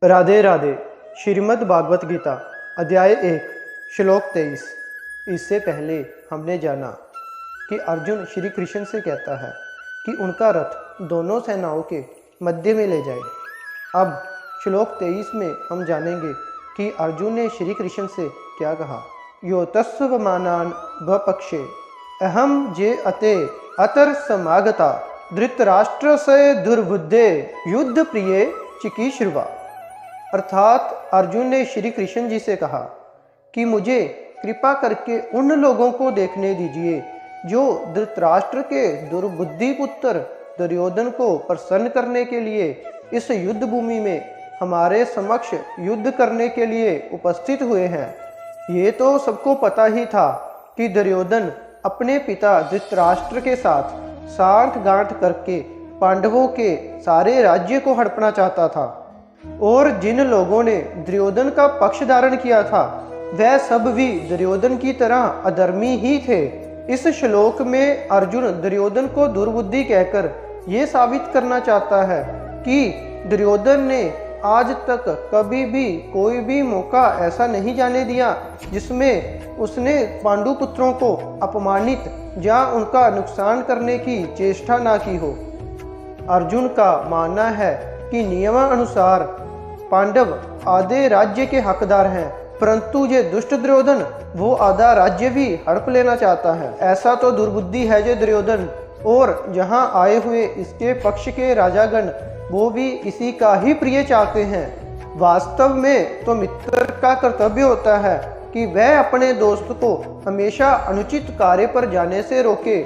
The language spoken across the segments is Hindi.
राधे राधे। श्रीमद् भागवत गीता अध्याय 1 श्लोक 23। इससे पहले हमने जाना कि अर्जुन श्री कृष्ण से कहता है कि उनका रथ दोनों सेनाओं के मध्य में ले जाए। अब श्लोक 23 में हम जानेंगे कि अर्जुन ने श्री कृष्ण से क्या कहा। यो तस्वमानान बपक्षे अहम जे अते अतर समागता धृतराष्ट्र से दुर्बुद्धे युद्ध प्रिय चिकीश्रुवा। अर्थात अर्जुन ने श्री कृष्ण जी से कहा कि मुझे कृपा करके उन लोगों को देखने दीजिए जो धृतराष्ट्र के दुर्बुद्धि पुत्र दुर्योधन को प्रसन्न करने के लिए इस युद्ध भूमि में हमारे समक्ष युद्ध करने के लिए उपस्थित हुए हैं। ये तो सबको पता ही था कि दुर्योधन अपने पिता धृतराष्ट्र के साथ सांठ-गांठ करके पांडवों के सारे राज्य को हड़पना चाहता था, और जिन लोगों ने दुर्योधन का पक्ष धारण किया था वह सब भी दुर्योधन की तरह अधर्मी ही थे। इस श्लोक में अर्जुन दुर्योधन को दुर्बुद्धि कहकर ये साबित करना चाहता है कि दुर्योधन ने आज तक कभी भी कोई भी मौका ऐसा नहीं जाने दिया जिसमें उसने पांडु पुत्रों को अपमानित या उनका नुकसान करने की चेष्टा ना की हो। अर्जुन का मानना है कि नियमानुसार पांडव आधे राज्य के हकदार हैं, परंतु ये दुष्ट दुर्योधन वो आधा राज्य भी हड़प लेना चाहता है। ऐसा तो दुर्बुद्धि है जो दुर्योधन, और जहां आए हुए इसके पक्ष के राजागण वो भी इसी का ही प्रिय चाहते हैं। वास्तव में तो मित्र का कर्तव्य होता है कि वह अपने दोस्त को हमेशा अनुचित कार्य पर जाने से रोके,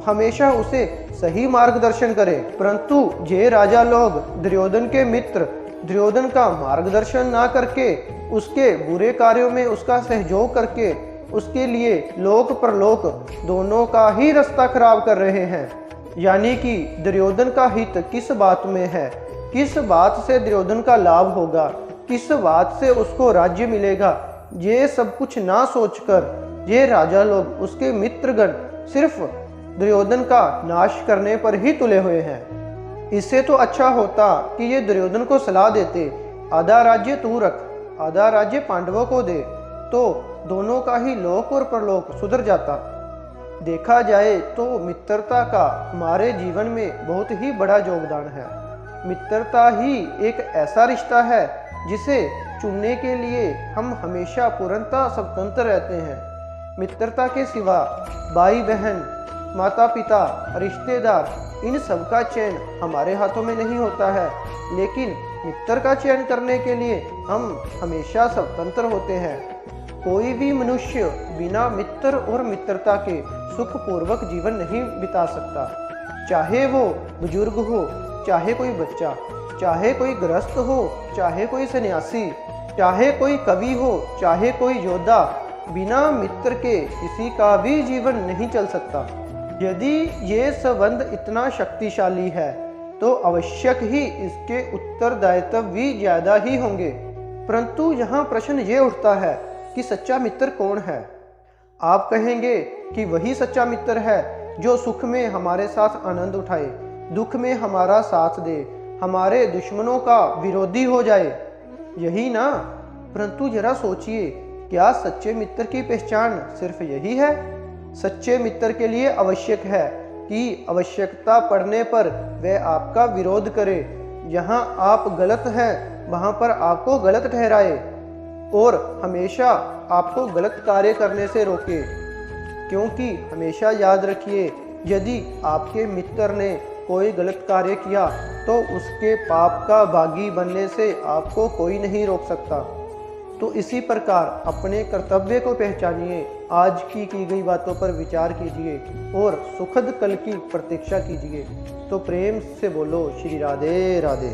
हमेशा उसे सही मार्गदर्शन करे। परंतु ये राजा लोग दुर्योधन के मित्र दुर्योधन का मार्गदर्शन ना करके उसके बुरे कार्यों में उसका सहयोग करके उसके लिए लोक परलोक दोनों का ही रास्ता खराब कर रहे हैं। यानी कि दुर्योधन का हित किस बात में है, किस बात से दुर्योधन का लाभ होगा, किस बात से उसको राज्य मिलेगा, ये सब कुछ ना सोचकर ये राजा लोग उसके मित्रगण सिर्फ दुर्योधन का नाश करने पर ही तुले हुए हैं। इससे तो अच्छा होता कि ये दुर्योधन को सलाह देते, आधा राज्य तू रख, आधा राज्य पांडवों को दे, तो दोनों का ही लोक और परलोक सुधर जाता। देखा जाए तो मित्रता का हमारे जीवन में बहुत ही बड़ा योगदान है। मित्रता ही एक ऐसा रिश्ता है जिसे चुनने के लिए हम हमेशा पूर्णतः स्वतंत्र रहते हैं। मित्रता के सिवा भाई बहन, माता पिता, रिश्तेदार, इन सब का चयन हमारे हाथों में नहीं होता है, लेकिन मित्र का चयन करने के लिए हम हमेशा स्वतंत्र होते हैं। कोई भी मनुष्य बिना मित्र और मित्रता के सुखपूर्वक जीवन नहीं बिता सकता। चाहे वो बुजुर्ग हो, चाहे कोई बच्चा, चाहे कोई गृहस्थ हो, चाहे कोई सन्यासी, चाहे कोई कवि हो, चाहे कोई योद्धा, बिना मित्र के किसी का भी जीवन नहीं चल सकता। यदि ये संबंध इतना शक्तिशाली है तो आवश्यक ही इसके उत्तरदायित्व भी ज्यादा ही होंगे। परंतु यहाँ प्रश्न ये उठता है कि सच्चा मित्र कौन है। आप कहेंगे कि वही सच्चा मित्र है जो सुख में हमारे साथ आनंद उठाए, दुख में हमारा साथ दे, हमारे दुश्मनों का विरोधी हो जाए, यही ना। परंतु जरा सोचिए, क्या सच्चे मित्र की पहचान सिर्फ यही है? सच्चे मित्र के लिए आवश्यक है कि आवश्यकता पड़ने पर वह आपका विरोध करे, जहां आप गलत हैं वहां पर आपको गलत ठहराए और हमेशा आपको गलत कार्य करने से रोके। क्योंकि हमेशा याद रखिए, यदि आपके मित्र ने कोई गलत कार्य किया तो उसके पाप का भागी बनने से आपको कोई नहीं रोक सकता। तो इसी प्रकार अपने कर्तव्य को पहचानिए, आज की गई बातों पर विचार कीजिए और सुखद कल की प्रतीक्षा कीजिए। तो प्रेम से बोलो श्री राधे राधे।